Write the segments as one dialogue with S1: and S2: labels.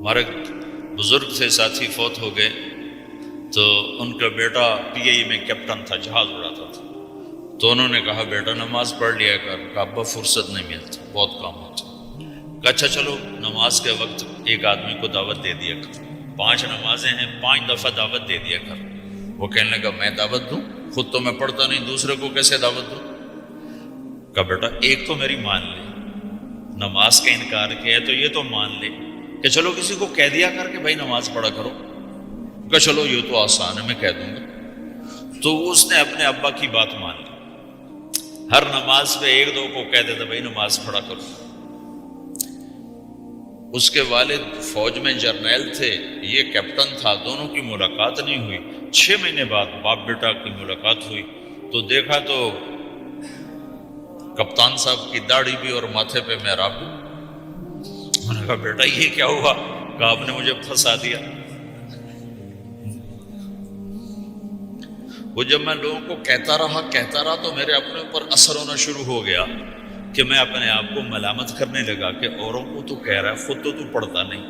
S1: ہمارے بزرگ تھے ساتھی فوت ہو گئے، تو ان کا بیٹا PI میں کیپٹن تھا، جہاز اڑاتا تھا. تو انہوں نے کہا بیٹا نماز پڑھ لیا کر. کہا ابا فرصت نہیں ملتی، بہت کام ہوتا. کہا اچھا چلو نماز کے وقت ایک آدمی کو دعوت دے دیا کر، 5 نمازیں ہیں، 5 دفعہ دعوت دے دیا کر. وہ کہنے لگا میں دعوت دوں؟ خود تو میں پڑھتا نہیں، دوسرے کو کیسے دعوت دوں؟ کہا بیٹا ایک تو میری مان لے، نماز کا انکار کیا ہے تو یہ تو مان لے کہ چلو کسی کو کہہ دیا کر کہ بھائی نماز پڑھا کرو. کہا چلو یہ تو آسان ہے، میں کہہ دوں گا. تو اس نے اپنے ابا کی بات مان لی، ہر نماز پہ 1-2 کو کہہ دیتا بھائی نماز پڑھا کرو. اس کے والد فوج میں جرنیل تھے، یہ کیپٹن تھا، دونوں کی ملاقات نہیں ہوئی. 6 مہینے بعد باپ بیٹا کی ملاقات ہوئی تو دیکھا تو کپتان صاحب کی داڑھی بھی اور ماتھے پہ محراب بھی. میں نے کہا بیٹا یہ کیا ہوا؟ کہا آپ نے مجھے پھنسا دیا. وہ جب میں لوگوں کو کہتا رہا تو میرے اپنے اوپر اثر ہونا شروع ہو گیا کہ میں اپنے آپ کو ملامت کرنے لگا کہ اوروں کو تو کہہ رہا ہے، خود تو پڑھتا نہیں.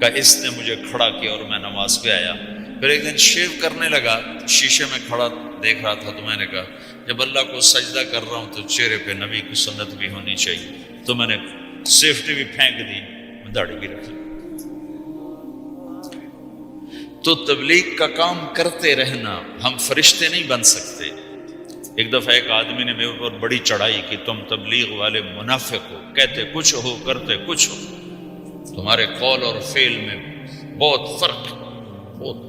S1: کہا اس نے مجھے کھڑا کیا اور میں نماز پہ آیا. پھر ایک دن شیو کرنے لگا، شیشے میں کھڑا دیکھ رہا تھا تو میں نے کہا جب اللہ کو سجدہ کر رہا ہوں تو چہرے پہ نبی کی سنت بھی ہونی چاہیے. تو میں نے سیفٹی بھی پھینک دی، میں داڑھی بھی رکھی. تو تبلیغ کا کام کرتے رہنا، ہم فرشتے نہیں بن سکتے. ایک دفعہ ایک آدمی نے میرے اوپر بڑی چڑھائی کہ تم تبلیغ والے منافق ہو، کہتے کچھ ہو کرتے کچھ ہو، تمہارے قول اور فعل میں بہت فرق ہے. بہت.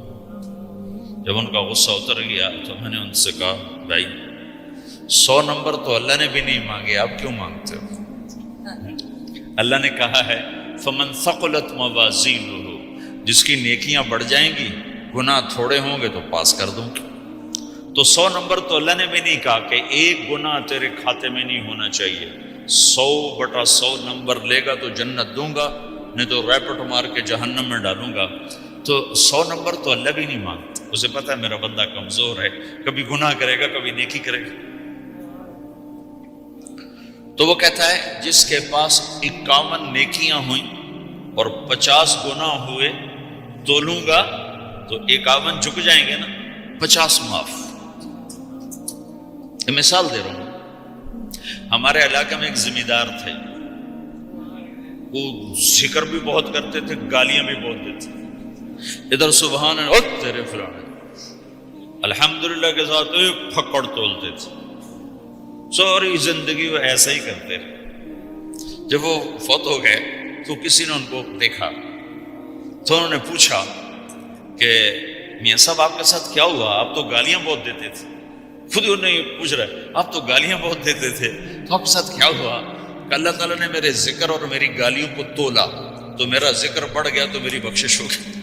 S1: جب ان کا غصہ اتر گیا تو میں نے ان سے کہا بھائی 100 نمبر تو اللہ نے بھی نہیں مانگے، آپ کیوں مانگتے ہو؟ اللہ نے کہا ہے فمن ثقلت موازینہ، جس کی نیکیاں بڑھ جائیں گی گناہ تھوڑے ہوں گے تو پاس کر دوں. تو 100 نمبر تو اللہ نے بھی نہیں کہا کہ ایک گناہ تیرے کھاتے میں نہیں ہونا چاہیے. 100/100 نمبر لے گا تو جنت دوں گا، نہیں تو ریپٹ مار کے جہنم میں ڈالوں گا. تو 100 نمبر تو اللہ بھی نہیں مانگتا. اسے پتہ ہے میرا بندہ کمزور ہے، کبھی گناہ کرے گا کبھی نیکی کرے گا. تو وہ کہتا ہے جس کے پاس 51 نیکیاں ہوئیں اور 50 گناہ ہوئے تولوں گا تو 51 جھک جائیں گے نا، 50 معاف. مثال دے رہا ہوں. ہمارے علاقے میں ایک ذمہ دار تھے، وہ ذکر بھی بہت کرتے تھے، گالیاں بھی بہت دیتے. ادھر سبحان اللہ تیرے فلانے، الحمدللہ کے ساتھ ایک پھکڑ تولتے تھے. ساری زندگی وہ ایسا ہی کرتے رہے. جب وہ فوت ہو گئے تو کسی نے ان کو دیکھا تو انہوں نے پوچھا کہ میاں صاحب آپ کے ساتھ کیا ہوا؟ آپ تو گالیاں بہت دیتے تھے. خود انہوں نے یہ پوچھ رہے آپ تو گالیاں بہت دیتے تھے، تو آپ کے ساتھ کیا ہوا؟ کہ اللہ تعالیٰ نے میرے ذکر اور میری گالیوں کو تولا تو میرا ذکر بڑھ گیا تو میری بخشش ہو گئی.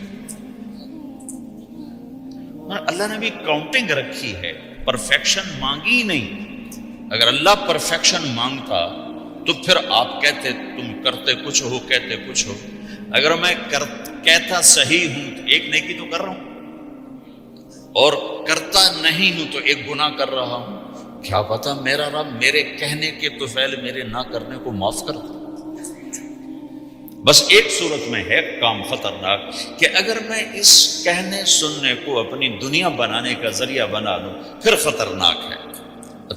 S1: اللہ نے بھی کاؤنٹنگ رکھی ہے، پرفیکشن مانگی ہی نہیں. اگر اللہ پرفیکشن مانگتا تو پھر آپ کہتے تم کرتے کچھ ہو کہتے کچھ ہو. اگر میں کہتا صحیح ہوں تو ایک نیکی تو کر رہا ہوں، اور کرتا نہیں ہوں تو ایک گناہ کر رہا ہوں. کیا پتا میرا رب میرے کہنے کے طفیل میرے نہ کرنے کو معاف کر دے. بس ایک صورت میں ہے کام خطرناک کہ اگر میں اس کہنے سننے کو اپنی دنیا بنانے کا ذریعہ بنا لوں پھر خطرناک ہے.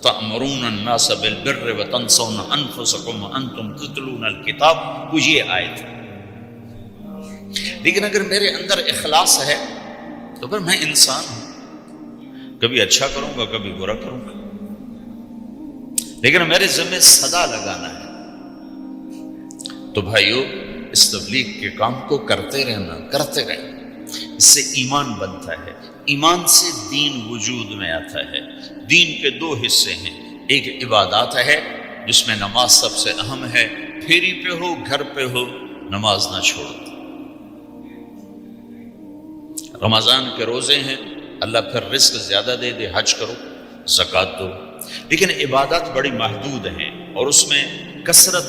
S1: تأمرون الناس بالبر وتنسون انفسکم وانتم تتلون الکتاب، کچھ یہ آیت. لیکن اگر میرے اندر اخلاص ہے تو پھر میں انسان ہوں، کبھی اچھا کروں گا کبھی برا کروں گا، لیکن میرے ذمہ صدا لگانا ہے. تو بھائیو اس تبلیغ کے کام کو کرتے رہنا، کرتے رہنا. اس سے ایمان بنتا ہے، ایمان سے دین وجود میں آتا ہے. دین کے 2 حصے ہیں، ایک عبادات ہے جس میں نماز سب سے اہم ہے. پھیری پہ ہو گھر پہ ہو نماز نہ چھوڑو. رمضان کے روزے ہیں، اللہ پھر رزق زیادہ دے دے، حج کرو، زکوٰۃ دو. لیکن عبادات بڑی محدود ہیں اور اس میں کثرت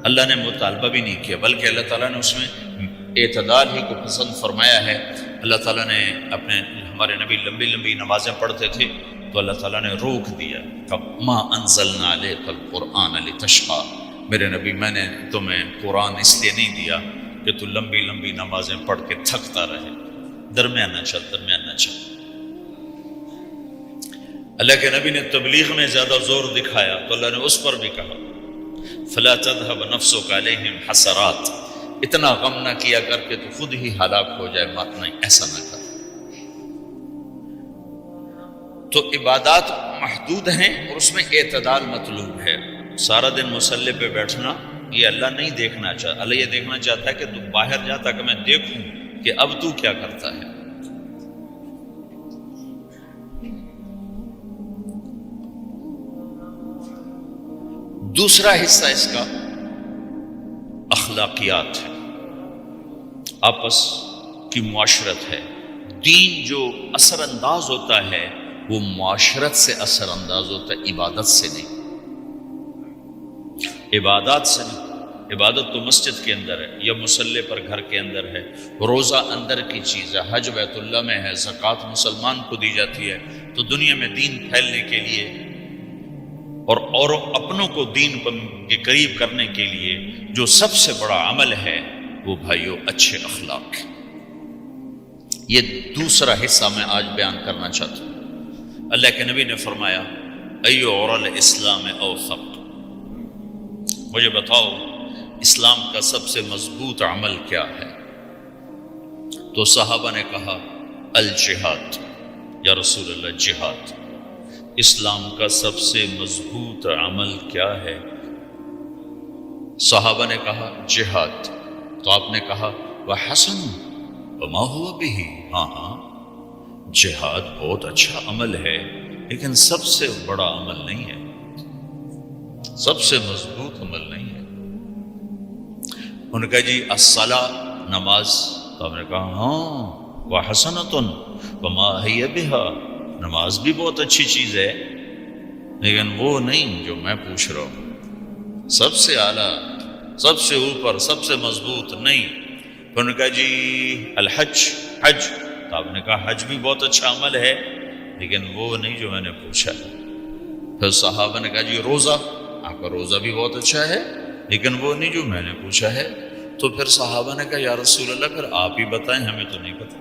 S1: اللہ نے مطالبہ بھی نہیں کیا، بلکہ اللہ تعالیٰ نے اس میں اعتدال ہی کو پسند فرمایا ہے. اللہ تعالیٰ نے ہمارے نبی لمبی لمبی نمازیں پڑھتے تھے تو اللہ تعالیٰ نے روک دیا کہ ما انزلنا علیک القرآن لتشقی، میرے نبی میں نے تمہیں قرآن اس لیے نہیں دیا کہ تو لمبی لمبی نمازیں پڑھ کے تھکتا رہے، درمیانہ چل درمیانہ چل۔ اللہ کے نبی نے تبلیغ میں زیادہ زور دکھایا تو اللہ نے اس پر بھی کہا فلا تذهب نفسك عليهم حسرات، اتنا غم نہ کیا کر کے تو خود ہی ہلاک ہو جائے، مات نہیں، ایسا نہ کر۔ تو عبادات محدود ہیں اور اس میں اعتدال مطلوب ہے۔ سارا دن مصلی پہ بیٹھنا یہ اللہ نہیں دیکھنا چاہتا، اللہ یہ دیکھنا چاہتا ہے کہ تو باہر جا تاکہ میں دیکھوں کہ اب تو کیا کرتا ہے۔ دوسرا حصہ اس کا اخلاقیات ہے، آپس کی معاشرت ہے۔ دین جو اثر انداز ہوتا ہے وہ معاشرت سے اثر انداز ہوتا ہے، عبادت سے نہیں، عبادات سے نہیں۔ عبادت تو مسجد کے اندر ہے یا مصلی پر گھر کے اندر ہے، روزہ اندر کی چیز ہے، حج بیت اللہ میں ہے، زکوٰۃ مسلمان کو دی جاتی ہے۔ تو دنیا میں دین پھیلنے کے لیے اور اپنوں کو دین کے قریب کرنے کے لیے جو سب سے بڑا عمل ہے وہ بھائیو اچھے اخلاق۔ یہ دوسرا حصہ میں آج بیان کرنا چاہتا ہوں۔ اللہ کے نبی نے فرمایا ایو اور الاسلام اوثق، مجھے بتاؤ اسلام کا سب سے مضبوط عمل کیا ہے؟ تو صحابہ نے کہا الجہاد، یا رسول اللہ جہاد۔ اسلام کا سب سے مضبوط عمل کیا ہے؟ صحابہ نے کہا جہاد۔ تو آپ نے کہا وحسن وما هو به، ہاں جہاد بہت اچھا عمل ہے لیکن سب سے بڑا عمل نہیں ہے، سب سے مضبوط عمل نہیں ہے۔ انہوں نے کہا جی الصلاۃ، نماز۔ تو آپ نے کہا ہاں وحسنۃ وما هي بها، نماز بھی بہت اچھی چیز ہے لیکن وہ نہیں جو میں پوچھ رہا ہوں، سب سے اعلیٰ، سب سے اوپر، سب سے مضبوط نہیں۔ انہوں نے کہا جی الحج، حج۔ تو آپ نے کہا حج بھی بہت اچھا عمل ہے لیکن وہ نہیں جو میں نے پوچھا ہے۔ پھر صحابہ نے کہا جی روزہ، آپ کا روزہ بھی بہت اچھا ہے لیکن وہ نہیں جو میں نے پوچھا ہے۔ تو پھر صحابہ نے کہا یا رسول اللہ پھر آپ ہی بتائیں، ہمیں تو نہیں پتہ۔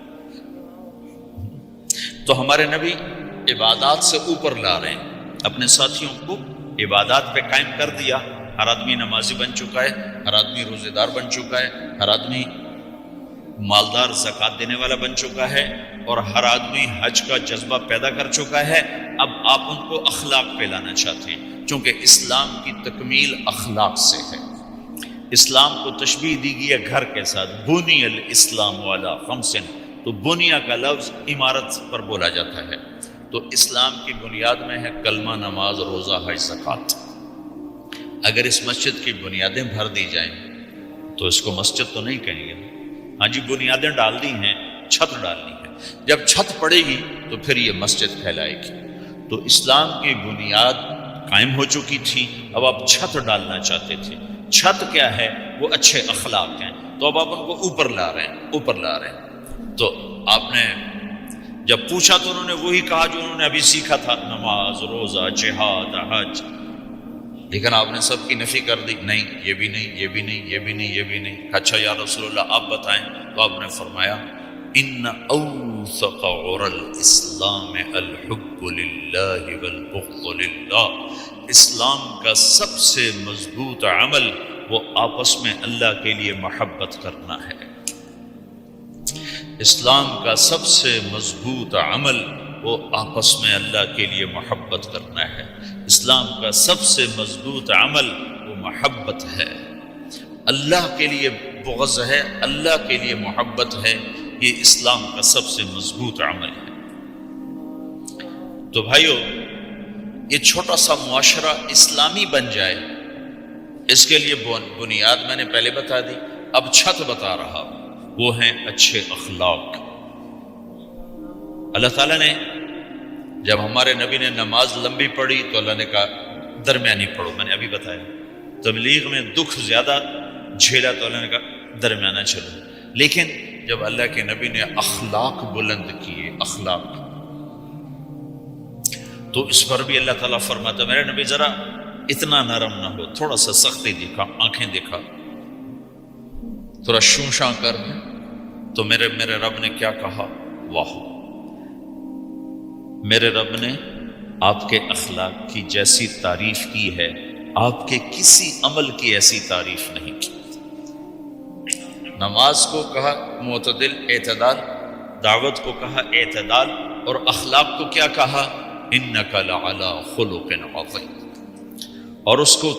S1: تو ہمارے نبی عبادات سے اوپر لا رہے ہیں، اپنے ساتھیوں کو عبادات پہ قائم کر دیا۔ ہر آدمی نمازی بن چکا ہے، ہر آدمی روزے دار بن چکا ہے، ہر آدمی مالدار زکوٰۃ دینے والا بن چکا ہے، اور ہر آدمی حج کا جذبہ پیدا کر چکا ہے۔ اب آپ ان کو اخلاق پہ لانا چاہتے ہیں، چونکہ اسلام کی تکمیل اخلاق سے ہے۔ اسلام کو تشبیہ دی گئی ہے گھر کے ساتھ، بنی الاسلام علی خمس، تو بنیا کا لفظ عمارت پر بولا جاتا ہے۔ تو اسلام کی بنیاد میں ہے کلمہ، نماز، روزہ، حج، زکوٰۃ۔ اگر اس مسجد کی بنیادیں بھر دی جائیں تو اس کو مسجد تو نہیں کہیں گے، ہاں جی بنیادیں ڈال دی ہیں، چھت ڈالنی ہے، جب چھت پڑے گی تو پھر یہ مسجد کہلائے گی۔ تو اسلام کی بنیاد قائم ہو چکی تھی، اب آپ چھت ڈالنا چاہتے تھے۔ چھت کیا ہے؟ وہ اچھے اخلاق ہیں، تو اب آپ ان کو اوپر لا رہے ہیں، اوپر لا رہے ہیں۔ تو آپ نے جب پوچھا تو انہوں نے وہی کہا جو انہوں نے ابھی سیکھا تھا، نماز، روزہ، جہاد، حج، لیکن آپ نے سب کی نفی کر دی، نہیں یہ بھی نہیں، یہ بھی نہیں، یہ بھی نہیں، یہ بھی نہیں۔ اچھا یا رسول اللہ آپ بتائیں۔ تو آپ نے فرمایا ان اوثق عر الاسلام الحب للہ والبغض للہ، اسلام کا سب سے مضبوط عمل وہ آپس میں اللہ کے لیے محبت کرنا ہے۔ اسلام کا سب سے مضبوط عمل وہ آپس میں اللہ کے لیے محبت کرنا ہے۔ اسلام کا سب سے مضبوط عمل وہ محبت ہے، اللہ کے لیے بغض ہے، اللہ کے لیے محبت ہے، یہ اسلام کا سب سے مضبوط عمل ہے۔ تو بھائیو یہ چھوٹا سا معاشرہ اسلامی بن جائے، اس کے لیے بنیاد میں نے پہلے بتا دی، اب چھت بتا رہا ہوں، وہ ہیں اچھے اخلاق۔ اللہ تعالیٰ نے جب ہمارے نبی نے نماز لمبی پڑھی تو اللہ نے کہا درمیانی پڑھو، میں نے ابھی بتایا۔ تبلیغ میں دکھ زیادہ جھیلا تو اللہ نے کہا درمیانہ چلو، لیکن جب اللہ کے نبی نے اخلاق بلند کیے، اخلاق، تو اس پر بھی اللہ تعالیٰ فرماتا میرے نبی ذرا اتنا نرم نہ ہو، تھوڑا سا سختی دکھا، آنکھیں دکھا۔ تھوڑا شوشاں کر دیں تو میرے رب نے کیا کہا؟ واہ، میرے رب نے آپ کے اخلاق کی جیسی تعریف کی ہے، آپ کے کسی عمل کی ایسی تعریف نہیں کی۔ نماز کو کہا معتدل، اعتدال، دعوت کو کہا اعتدال، اور اخلاق کو کیا کہا؟ انک لعلی خلق عظیم، اور اس کو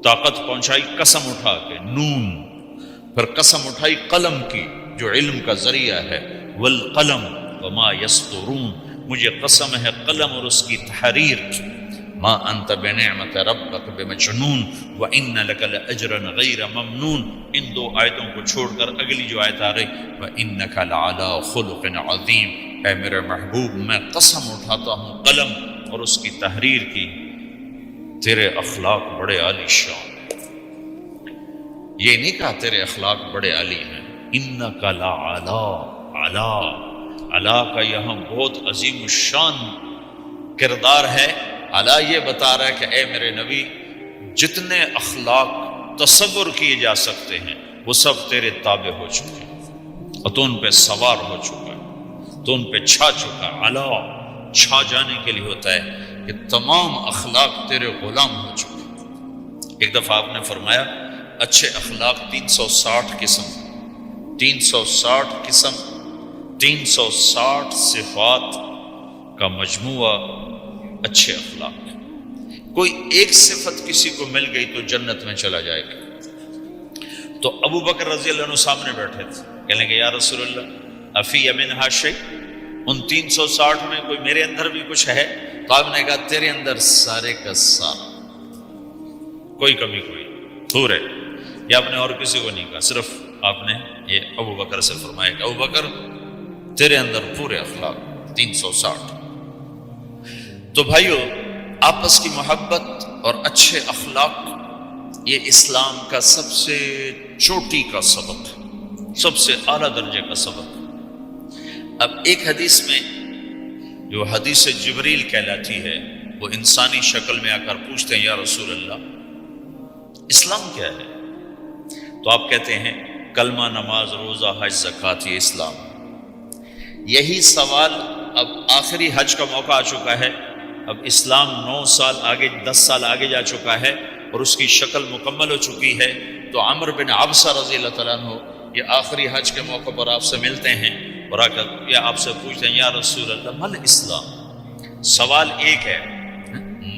S1: طاقت پہنچائی قسم اٹھا کے، نون، پھر قسم اٹھائی قلم کی جو علم کا ذریعہ ہے، والقلم وما یسطرون، مجھے قسم ہے قلم اور اس کی تحریر کی، ما انت بنعمت ربک بمجنون وان لک لاجرا غیر ممنون۔ ان دو آیتوں کو چھوڑ کر اگلی جو آیت آ رہی، وانک لعلی خلق عظیم، اے میرے محبوب میں قسم اٹھاتا ہوں قلم اور اس کی تحریر کی، تیرے اخلاق بڑے عالی شان۔ یہ نہیں کہا تیرے اخلاق بڑے عالی ہیں، انک لعلی، علا، علا کا یہاں بہت عظیم الشان کردار ہے۔ علا یہ بتا رہا ہے کہ اے میرے نبی، جتنے اخلاق تصور کیے جا سکتے ہیں وہ سب تیرے تابع ہو چکے ہیں، اور تو ان پہ سوار ہو چکا ہے، تو ان پہ چھا چکا ہے۔ علا چھا جانے کے لیے ہوتا ہے کہ تمام اخلاق تیرے غلام ہو چکے ہیں۔ ایک دفعہ آپ نے فرمایا اچھے اخلاق 360 قسم، 360 قسم، 360 صفات کا مجموعہ اچھے اخلاق ہے۔ کوئی ایک صفت کسی کو مل گئی تو جنت میں چلا جائے گا۔ تو ابو بکر رضی اللہ عنہ سامنے بیٹھے تھے، کہنے کہ یا رسول اللہ افی منہا شیء، ان 360 میں کوئی میرے اندر بھی کچھ ہے؟ تو آپ نے کہا تیرے اندر سارے کا سارا، کوئی کمی کوئی پورے۔ یہ آپ نے اور کسی کو نہیں کہا، صرف آپ نے یہ ابو بکر سے فرمایا کہ ابو بکر تیرے اندر پورے اخلاق 360۔ تو بھائیو، آپس کی محبت اور اچھے اخلاق یہ اسلام کا سب سے چوٹی کا سبق ہے، سب سے اعلیٰ درجے کا سبق ہے۔ اب ایک حدیث میں جو حدیث جبریل کہلاتی ہے، وہ انسانی شکل میں آ کر پوچھتے ہیں یا رسول اللہ اسلام کیا ہے؟ تو آپ کہتے ہیں کلمہ، نماز، روزہ، حج، زکوٰۃ، یہ اسلام۔ یہی سوال اب آخری حج کا موقع آ چکا ہے، اب اسلام 9 سال آگے، 10 سال آگے جا چکا ہے اور اس کی شکل مکمل ہو چکی ہے۔ تو عمر بن عبسہ رضی اللہ تعالیٰ عنہ یہ آخری حج کے موقع پر آپ سے ملتے ہیں اور آ کر یا آپ سے پوچھتے ہیں یا رسول اللہ مل اسلام؟ سوال ایک ہے،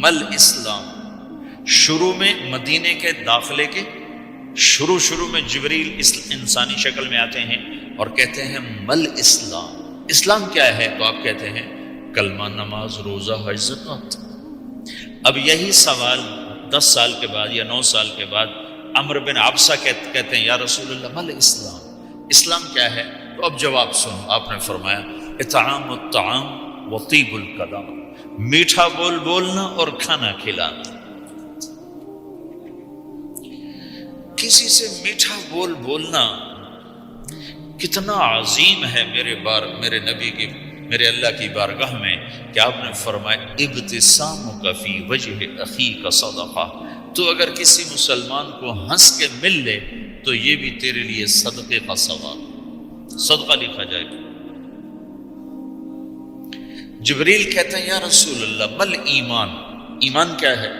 S1: مل اسلام؟ شروع میں مدینے کے داخلے کے شروع میں جبریل انسانی شکل میں آتے ہیں اور کہتے ہیں مل اسلام، اسلام کیا ہے؟ تو آپ کہتے ہیں کلمہ، نماز، روزہ، حج، زکوٰۃ۔ اب یہی سوال 10 سال کے بعد یا 9 سال کے بعد عمر بن عبسہ کہتے ہیں یا رسول اللہ مل اسلام، اسلام کیا ہے؟ تو اب جواب سنو، آپ نے فرمایا اطعام الطعام و طیب الکلام، میٹھا بول بولنا اور کھانا کھلانا۔ کسی سے میٹھا بول بولنا کتنا عظیم ہے میرے نبی کی، میرے اللہ کی بارگاہ میں، کہ آپ نے فرمایا ابتسامک فی وجہ اخیک صدقہ، تو اگر کسی مسلمان کو ہنس کے مل لے تو یہ بھی تیرے لیے صدقے کا ثواب، صدقہ لکھا جائے گا۔ جبریل کہتے ہیں یا رسول اللہ مل ایمان، ایمان کیا ہے؟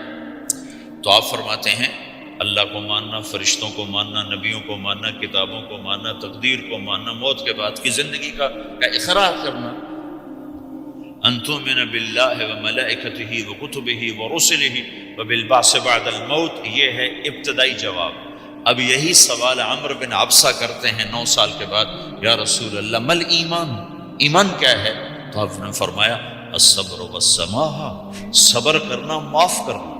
S1: تو آپ فرماتے ہیں اللہ کو ماننا، فرشتوں کو ماننا، نبیوں کو ماننا، کتابوں کو ماننا، تقدیر کو ماننا، موت کے بعد کی زندگی کا اقرار کرنا، ان تؤمن باللہ وملائکتہ وکتبہ ورسلہ وبالبعث بعد الموت، یہ ہے ابتدائی جواب۔ اب یہی سوال عمر بن عبسہ کرتے ہیں 9 سال کے بعد، یا رسول اللہ مل ایمان، ایمان کیا ہے؟ تو آپ نے فرمایا الصبر والسماحہ، صبر کرنا، معاف کرنا۔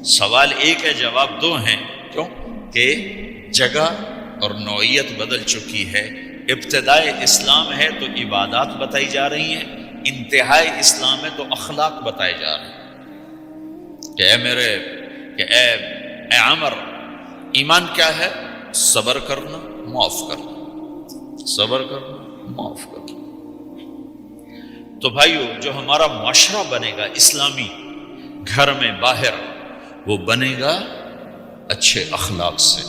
S1: سوال ایک ہے، جواب 2 ہیں، کیوں کہ جگہ اور نوعیت بدل چکی ہے۔ ابتدائے اسلام ہے تو عبادات بتائی جا رہی ہیں، انتہائی اسلام ہے تو اخلاق بتائے جا رہے ہیں کہ اے عمر، ایمان کیا ہے؟ صبر کرنا، معاف کرنا، صبر کرنا، معاف کرنا۔ تو بھائیو، جو ہمارا معاشرہ بنے گا اسلامی، گھر میں باہر، وہ بنے گا اچھے اخلاق سے۔